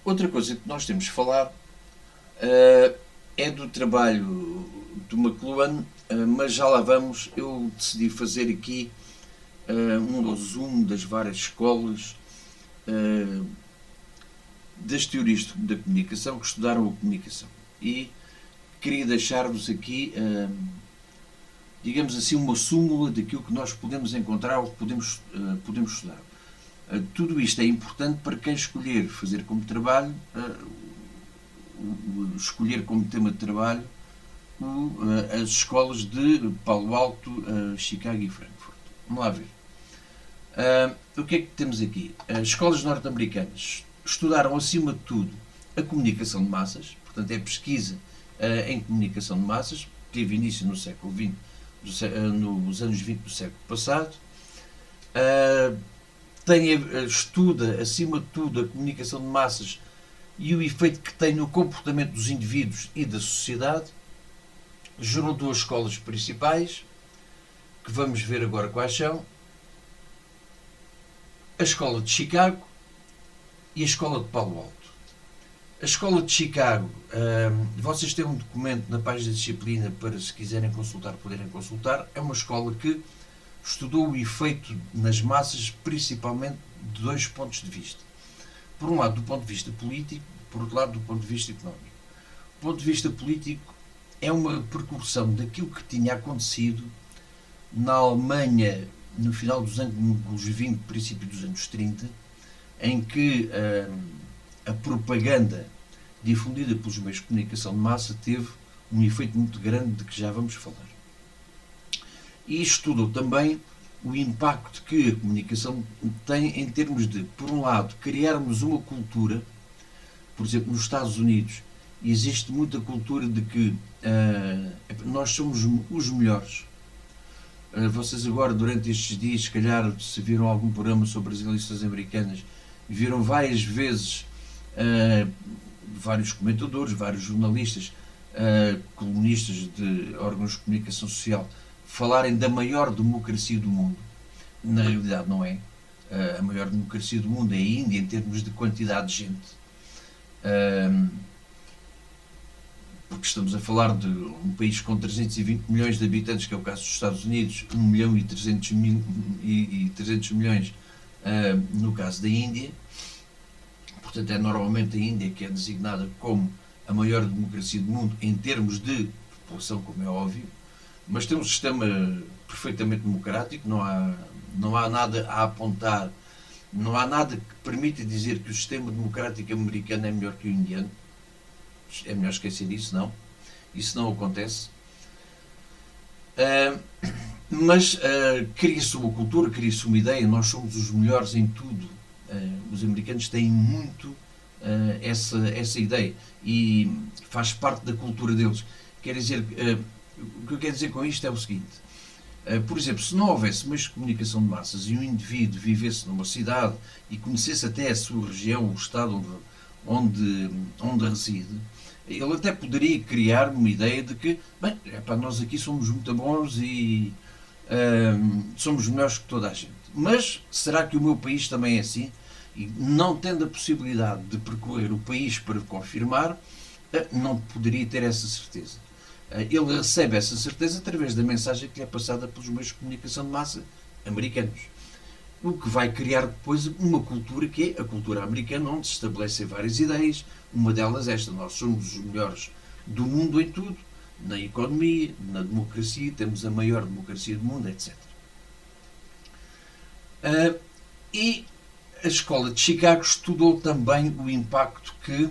Outra coisa que nós temos de falar é do trabalho do McLuhan, mas já lá vamos. Eu decidi fazer aqui um resumo das várias escolas das teorias da comunicação que estudaram a comunicação. E queria deixar-vos aqui, digamos assim, uma súmula daquilo que nós podemos encontrar ou que podemos estudar. Tudo isto é importante para quem escolher fazer como trabalho, escolher como tema de trabalho as escolas de Palo Alto, Chicago e Frankfurt. Vamos lá ver. O que é que temos aqui? As escolas norte-americanas estudaram, acima de tudo, a comunicação de massas, portanto, é pesquisa em comunicação de massas, teve início no século XX, nos anos 20 do século passado. Estuda, acima de tudo, a comunicação de massas e o efeito que tem no comportamento dos indivíduos e da sociedade. Gerou duas escolas principais, que vamos ver agora quais são: a Escola de Chicago e a Escola de Palo Alto. A Escola de Chicago, vocês têm um documento na página da disciplina para, se quiserem consultar, poderem consultar. É uma escola que estudou o efeito nas massas, principalmente de dois pontos de vista. Por um lado, do ponto de vista político, por outro lado, do ponto de vista económico. Do ponto de vista político, é uma repercussão daquilo que tinha acontecido na Alemanha no final dos anos 20, princípio dos anos 30, em que a propaganda difundida pelos meios de comunicação de massa teve um efeito muito grande de que já vamos falar. E estudou também o impacto que a comunicação tem em termos de, por um lado, criarmos uma cultura. Por exemplo, nos Estados Unidos existe muita cultura de que nós somos os melhores. Vocês agora, durante estes dias, se calhar, se viram algum programa sobre as eleições americanas, viram várias vezes vários comentadores, vários jornalistas, colunistas de órgãos de comunicação social falarem da maior democracia do mundo. Na realidade não é. A maior democracia do mundo é a Índia, em termos de quantidade de gente. Porque estamos a falar de um país com 320 milhões de habitantes, que é o caso dos Estados Unidos, 1 milhão e 300 milhões no caso da Índia. Portanto, é normalmente a Índia que é designada como a maior democracia do mundo em termos de população, como é óbvio, mas tem um sistema perfeitamente democrático, não há nada a apontar, não há nada que permita dizer que o sistema democrático americano é melhor que o indiano. É melhor esquecer isso, não. Isso não acontece. Mas cria-se uma cultura, cria-se uma ideia, nós somos os melhores em tudo. Os americanos têm muito essa ideia e faz parte da cultura deles. Quer dizer, o que eu quero dizer com isto é o seguinte: por exemplo, se não houvesse meios de comunicação de massas e um indivíduo vivesse numa cidade e conhecesse até a sua região, o estado onde reside, ele até poderia criar uma ideia de que, bem, nós aqui somos muito bons e somos melhores que toda a gente. Mas será que o meu país também é assim? E não tendo a possibilidade de percorrer o país para confirmar, não poderia ter essa certeza. Ele recebe essa certeza através da mensagem que lhe é passada pelos meios de comunicação de massa americanos. O que vai criar depois uma cultura que é a cultura americana, onde se estabelecem várias ideias. Uma delas é esta: nós somos os melhores do mundo em tudo, na economia, na democracia, temos a maior democracia do mundo, etc. E a Escola de Chicago estudou também o impacto que,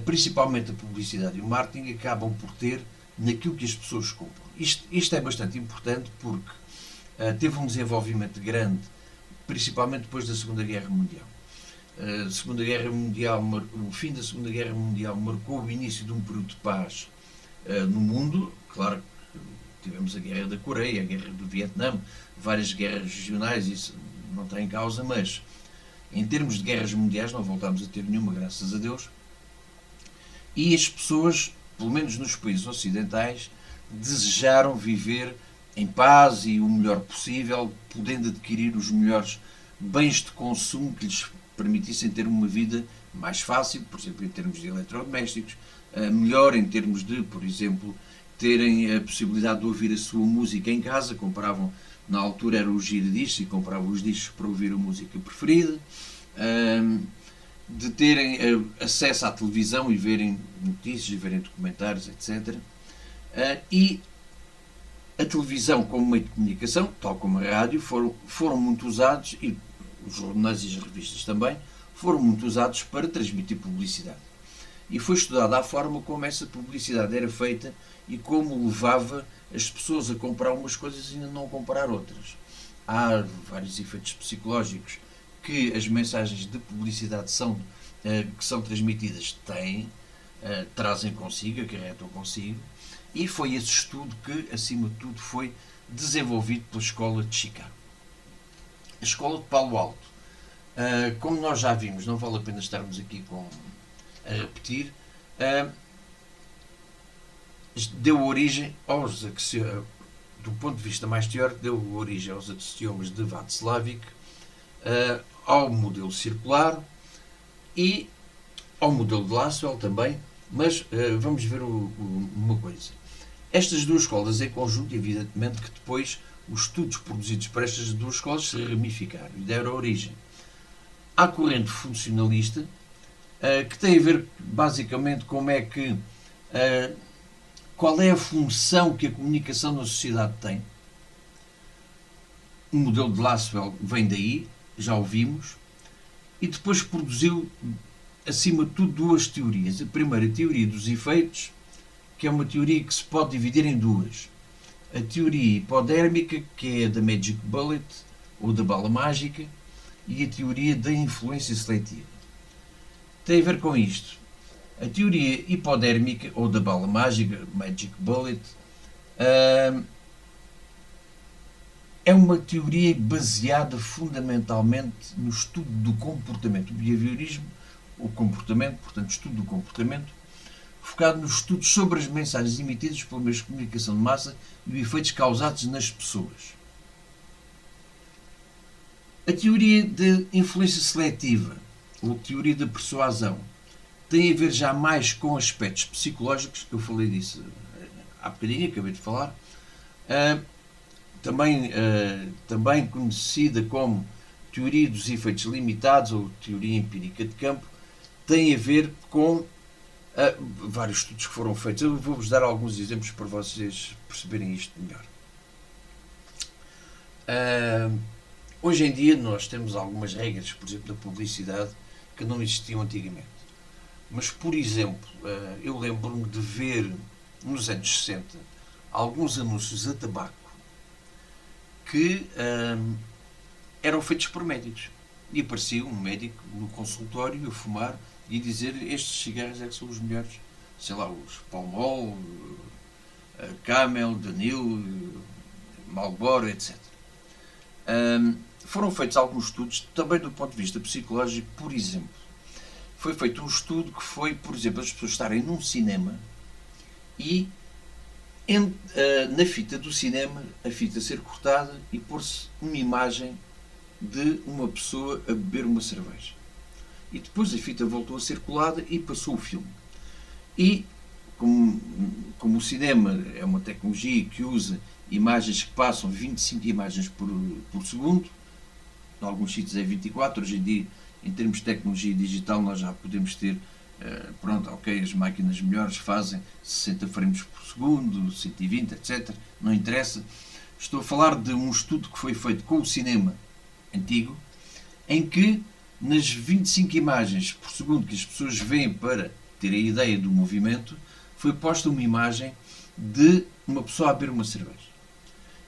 principalmente a publicidade e o marketing, acabam por ter naquilo que as pessoas compram. Isto é bastante importante porque teve um desenvolvimento grande, principalmente depois da Segunda Guerra Mundial. O fim da Segunda Guerra Mundial marcou o início de um período de paz no mundo. Claro que tivemos a Guerra da Coreia, a Guerra do Vietnã, várias guerras regionais, isso não está em causa, mas em termos de guerras mundiais não voltámos a ter nenhuma, graças a Deus. E as pessoas, pelo menos nos países ocidentais, desejaram viver em paz e o melhor possível, podendo adquirir os melhores bens de consumo que lhes permitissem ter uma vida mais fácil, por exemplo, em termos de eletrodomésticos, melhor em termos de, por exemplo, terem a possibilidade de ouvir a sua música em casa, compravam, na altura era o giradiscos e compravam os discos para ouvir a música preferida, de terem acesso à televisão e verem notícias, verem documentários, etc. E a televisão como meio de comunicação, tal como a rádio, foram muito usados, e os jornais e as revistas também, foram muito usados para transmitir publicidade. E foi estudada a forma como essa publicidade era feita e como levava as pessoas a comprar umas coisas e a não comprar outras. Há vários efeitos psicológicos que as mensagens de publicidade que são transmitidas trazem consigo, acarretam consigo, e foi esse estudo que, acima de tudo, foi desenvolvido pela Escola de Chicago. A Escola de Palo Alto, como nós já vimos, não vale a pena estarmos aqui a repetir, deu origem do ponto de vista mais teórico, deu origem aos axiomas de Václavic, ao modelo circular e ao modelo de Lasswell também, mas vamos ver uma coisa. Estas duas escolas em conjunto, evidentemente que depois os estudos produzidos por estas duas escolas se ramificaram e deram origem à corrente funcionalista, que tem a ver basicamente qual é a função que a comunicação na sociedade tem. O modelo de Lasswell vem daí, já o vimos, e depois produziu, acima de tudo, duas teorias. A primeira, a teoria dos efeitos, que é uma teoria que se pode dividir em duas. A teoria hipodérmica, que é a da Magic Bullet, ou da bala mágica, e a teoria da influência seletiva. Tem a ver com isto. A teoria hipodérmica, ou da bala mágica, Magic Bullet, é uma teoria baseada fundamentalmente no estudo do comportamento, o behaviorismo, o comportamento, portanto, estudo do comportamento, focado nos estudos sobre as mensagens emitidas por meios de comunicação de massa e os efeitos causados nas pessoas. A teoria de influência seletiva, ou teoria da persuasão, tem a ver já mais com aspectos psicológicos, eu falei disso há bocadinho, acabei de falar, também conhecida como teoria dos efeitos limitados ou teoria empírica de campo, tem a ver com vários estudos que foram feitos. Eu vou-vos dar alguns exemplos para vocês perceberem isto melhor. Hoje em dia nós temos algumas regras, por exemplo, da publicidade, que não existiam antigamente. Mas, por exemplo, eu lembro-me de ver, nos anos 60, alguns anúncios a tabaco que eram feitos por médicos. E aparecia um médico no consultório a fumar e a dizer: estes cigarros é que são os melhores. Sei lá, os Pall Mall, Camel, Danil, Marlboro, etc. Foram feitos alguns estudos, também do ponto de vista psicológico. Por exemplo, foi feito um estudo que foi, por exemplo, as pessoas estarem num cinema e na fita do cinema, a fita ser cortada e pôr-se uma imagem de uma pessoa a beber uma cerveja. E depois a fita voltou a ser colada e passou o filme. E, como o cinema é uma tecnologia que usa imagens que passam 25 imagens por segundo, em alguns sítios é 24, hoje em dia, em termos de tecnologia digital, nós já podemos ter, as máquinas melhores fazem 60 frames por segundo, 120, etc. Não interessa. Estou a falar de um estudo que foi feito com o cinema antigo, em que nas 25 imagens por segundo que as pessoas veem para ter a ideia do movimento, foi posta uma imagem de uma pessoa a beber uma cerveja.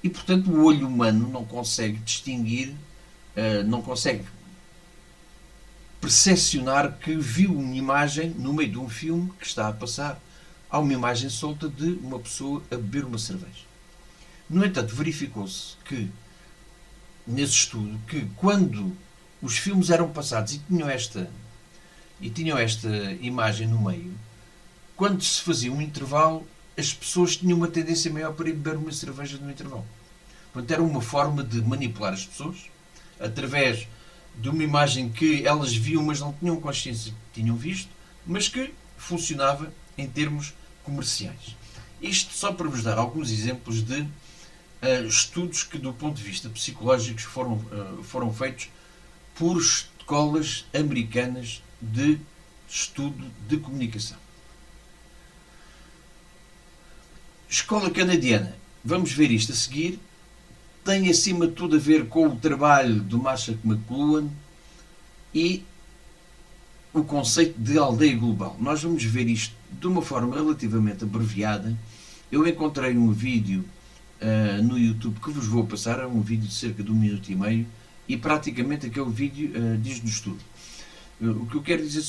E, portanto, o olho humano não consegue distinguir, não consegue percepcionar que viu uma imagem no meio de um filme que está a passar. Há uma imagem solta de uma pessoa a beber uma cerveja. No entanto, verificou-se que, nesse estudo, que quando os filmes eram passados e tinham esta imagem no meio, quando se fazia um intervalo, as pessoas tinham uma tendência maior para ir beber uma cerveja no intervalo. Portanto, era uma forma de manipular as pessoas através de uma imagem que elas viam, mas não tinham consciência que tinham visto, mas que funcionava em termos comerciais. Isto só para vos dar alguns exemplos de estudos que, do ponto de vista psicológico, foram feitos por escolas americanas de estudo de comunicação. Escola canadiana, vamos ver isto a seguir, tem acima de tudo a ver com o trabalho do Marshall McLuhan e o conceito de aldeia global. Nós vamos ver isto de uma forma relativamente abreviada. Eu encontrei um vídeo no YouTube que vos vou passar, é um vídeo de cerca de 1 minuto e meio, e praticamente aquele vídeo diz-nos tudo. O que eu quero dizer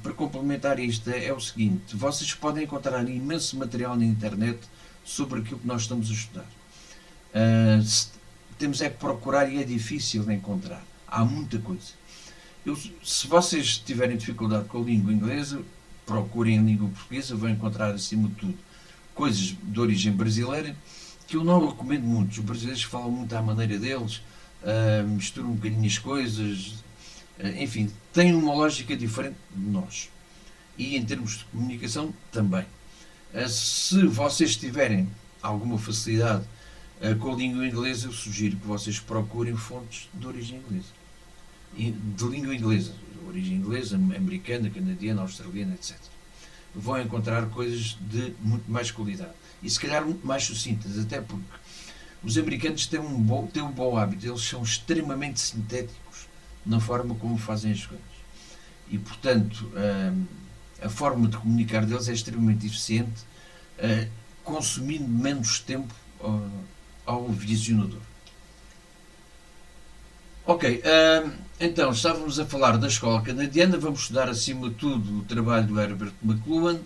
para complementar isto é o seguinte: vocês podem encontrar imenso material na internet sobre aquilo que nós estamos a estudar. Temos é que procurar e é difícil de encontrar. Há muita coisa. Se vocês tiverem dificuldade com a língua inglesa, procurem a língua portuguesa, vão encontrar acima de tudo coisas de origem brasileira, que eu não recomendo muito. Os brasileiros falam muito à maneira deles, misturam um bocadinho as coisas, enfim, têm uma lógica diferente de nós. E em termos de comunicação também. Se vocês tiverem alguma facilidade com a língua inglesa, eu sugiro que vocês procurem fontes de origem inglesa. De língua inglesa, de origem inglesa, americana, canadiana, australiana, etc. Vão encontrar coisas de muito mais qualidade. E se calhar muito mais sucintas, até porque os americanos têm um bom hábito, eles são extremamente sintéticos na forma como fazem as coisas. E, portanto, a forma de comunicar deles é extremamente eficiente, consumindo menos tempo ao visionador. Ok, então estávamos a falar da escola canadiana, vamos estudar acima de tudo o trabalho do Herbert McLuhan,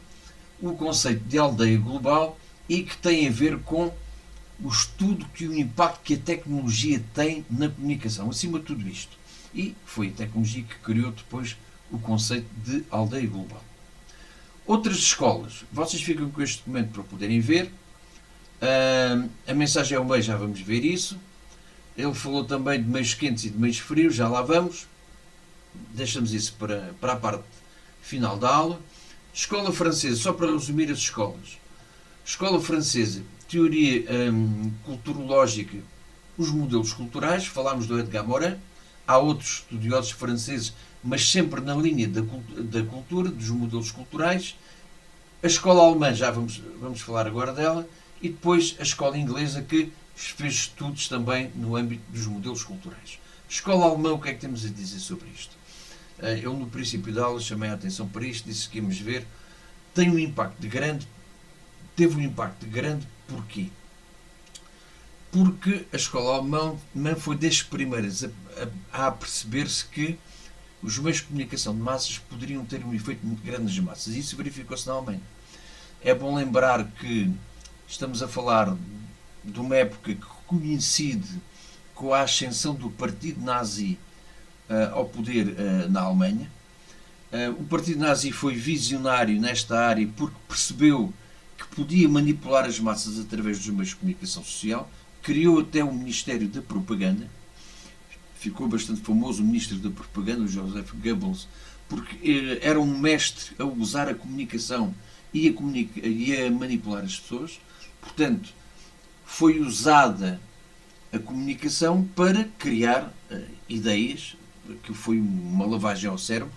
o conceito de aldeia global e que tem a ver com o estudo que o impacto que a tecnologia tem na comunicação, acima de tudo isto. E foi a tecnologia que criou depois o conceito de aldeia global. Outras escolas, vocês ficam com este documento para poderem ver. A mensagem é o meio, já vamos ver isso. Ele falou também de meios quentes e de meios frios, já lá vamos. Deixamos isso para a parte final da aula. Escola francesa, só para resumir as escolas. Escola francesa, teoria culturológica, os modelos culturais, falámos do Edgar Morin. Há outros estudiosos franceses, mas sempre na linha da cultura, dos modelos culturais. A escola alemã, já vamos falar agora dela. E depois a escola inglesa, que fez estudos também no âmbito dos modelos culturais. Escola alemã, o que é que temos a dizer sobre isto? Eu no princípio da aula chamei a atenção para isto, disse que íamos ver. Teve um impacto grande, porquê? Porque a escola alemã foi das primeiras a perceber-se que os meios de comunicação de massas poderiam ter um efeito muito grande nas massas. E isso verificou-se na Alemanha. É bom lembrar que estamos a falar de uma época que coincide com a ascensão do partido nazi ao poder na Alemanha. O partido nazi foi visionário nesta área porque percebeu que podia manipular as massas através dos meios de comunicação social, criou até um Ministério da Propaganda, ficou bastante famoso o Ministro da Propaganda, o Joseph Goebbels, porque era um mestre a usar a comunicação e a manipular as pessoas. Portanto, foi usada a comunicação para criar ideias, que foi uma lavagem ao cérebro,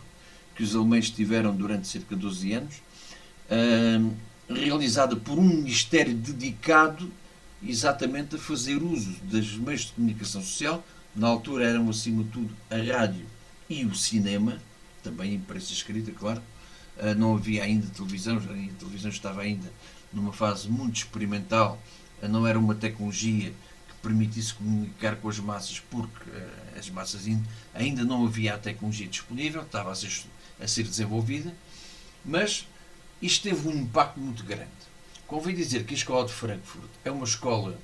que os alemães tiveram durante cerca de 12 anos, realizada por um ministério dedicado exatamente a fazer uso dos meios de comunicação social. Na altura eram, acima de tudo, a rádio e o cinema, também a imprensa escrita, claro. Não havia ainda televisão, a televisão estava ainda numa fase muito experimental, não era uma tecnologia que permitisse comunicar com as massas, porque as massas ainda não havia a tecnologia disponível, estava a ser desenvolvida, mas isto teve um impacto muito grande. Convém dizer que a escola de Frankfurt é uma escola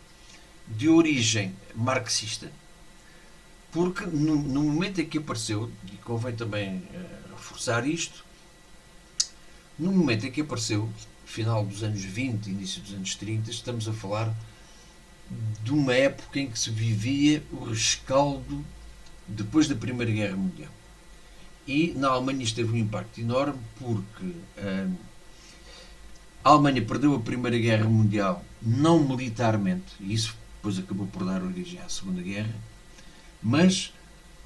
de origem marxista, porque no momento em que apareceu, e convém também reforçar isto, no momento em que apareceu, final dos anos 20, início dos anos 30, estamos a falar de uma época em que se vivia o rescaldo depois da Primeira Guerra Mundial. E na Alemanha isto teve um impacto enorme porque a Alemanha perdeu a Primeira Guerra Mundial não militarmente, e isso depois acabou por dar origem à Segunda Guerra, mas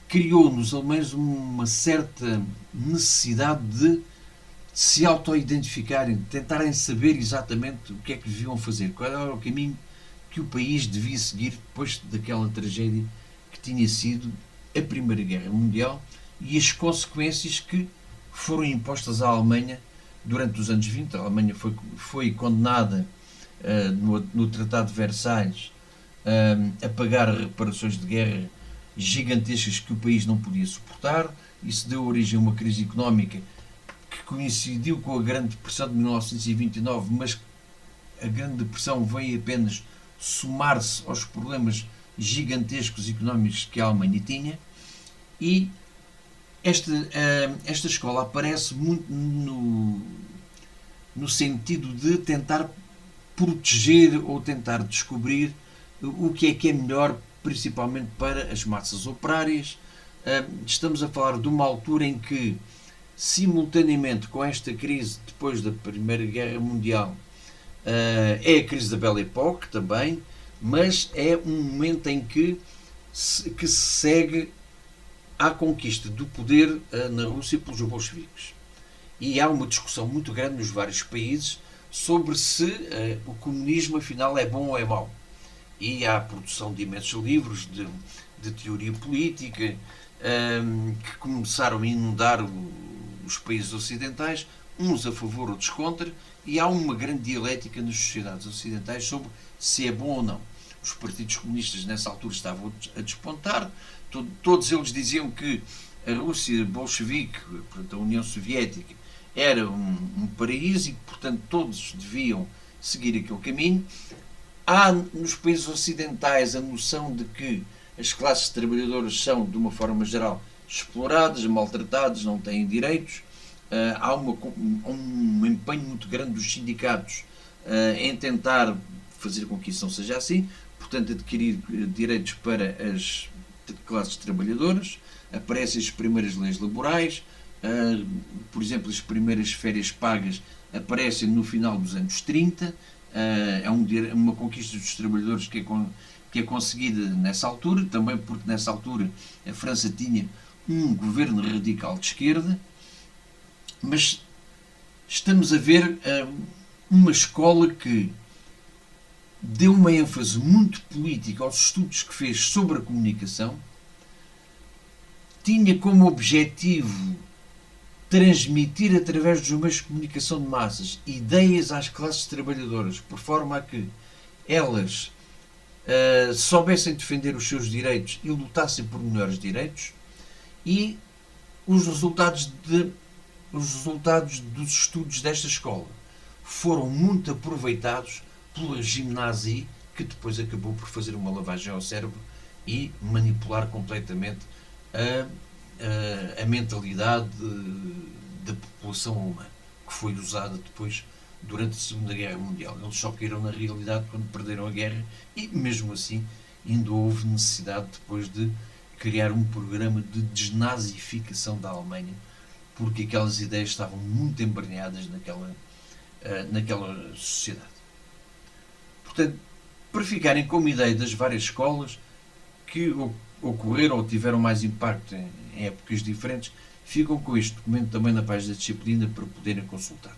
criou nos alemães uma certa necessidade de se auto-identificarem, de tentarem saber exatamente o que é que deviam fazer, qual era o caminho que o país devia seguir depois daquela tragédia que tinha sido a Primeira Guerra Mundial e as consequências que foram impostas à Alemanha durante os anos 20. A Alemanha foi condenada no Tratado de Versalhes a pagar reparações de guerra gigantescas que o país não podia suportar. Isso deu origem a uma crise económica que coincidiu com a Grande Depressão de 1929, mas a Grande Depressão veio apenas somar-se aos problemas gigantescos económicos que a Alemanha tinha. E esta escola aparece muito no sentido de tentar proteger ou tentar descobrir o que é melhor, principalmente para as massas operárias. Estamos a falar de uma altura em que, simultaneamente com esta crise depois da Primeira Guerra Mundial, é a crise da Belle Époque também, mas é um momento em que se segue à conquista do poder na Rússia pelos bolcheviques. E há uma discussão muito grande nos vários países sobre se o comunismo afinal é bom ou é mau. E há a produção de imensos livros de teoria política que começaram a inundar os países ocidentais, uns a favor, outros contra, e há uma grande dialética nas sociedades ocidentais sobre se é bom ou não. Os partidos comunistas nessa altura estavam a despontar, todos eles diziam que a Rússia bolchevique, portanto a União Soviética, era um paraíso e que, portanto, todos deviam seguir aquele caminho. Há nos países ocidentais a noção de que as classes trabalhadoras são, de uma forma geral, exploradas, maltratadas, não têm direitos. Há um empenho muito grande dos sindicatos em tentar fazer com que isso não seja assim, portanto, adquirir direitos para as classes trabalhadoras. Aparecem as primeiras leis laborais, por exemplo, as primeiras férias pagas aparecem no final dos anos 30. É uma conquista dos trabalhadores que é conseguida nessa altura, também porque nessa altura a França tinha um governo radical de esquerda, mas estamos a ver uma escola que deu uma ênfase muito política aos estudos que fez sobre a comunicação, tinha como objetivo transmitir através dos meios de comunicação de massas ideias às classes trabalhadoras, por forma a que elas soubessem defender os seus direitos e lutassem por melhores direitos, e os resultados dos estudos desta escola foram muito aproveitados pela Gymnasii, que depois acabou por fazer uma lavagem ao cérebro e manipular completamente a mentalidade da população alemã, que foi usada depois durante a Segunda Guerra Mundial. Eles só caíram na realidade quando perderam a guerra e, mesmo assim, ainda houve necessidade depois de criar um programa de desnazificação da Alemanha, porque aquelas ideias estavam muito embrenhadas naquela sociedade. Portanto, para ficarem como ideia das várias escolas que ocorreram ou tiveram mais impacto em épocas diferentes, ficam com este documento também na página da disciplina para poderem consultar.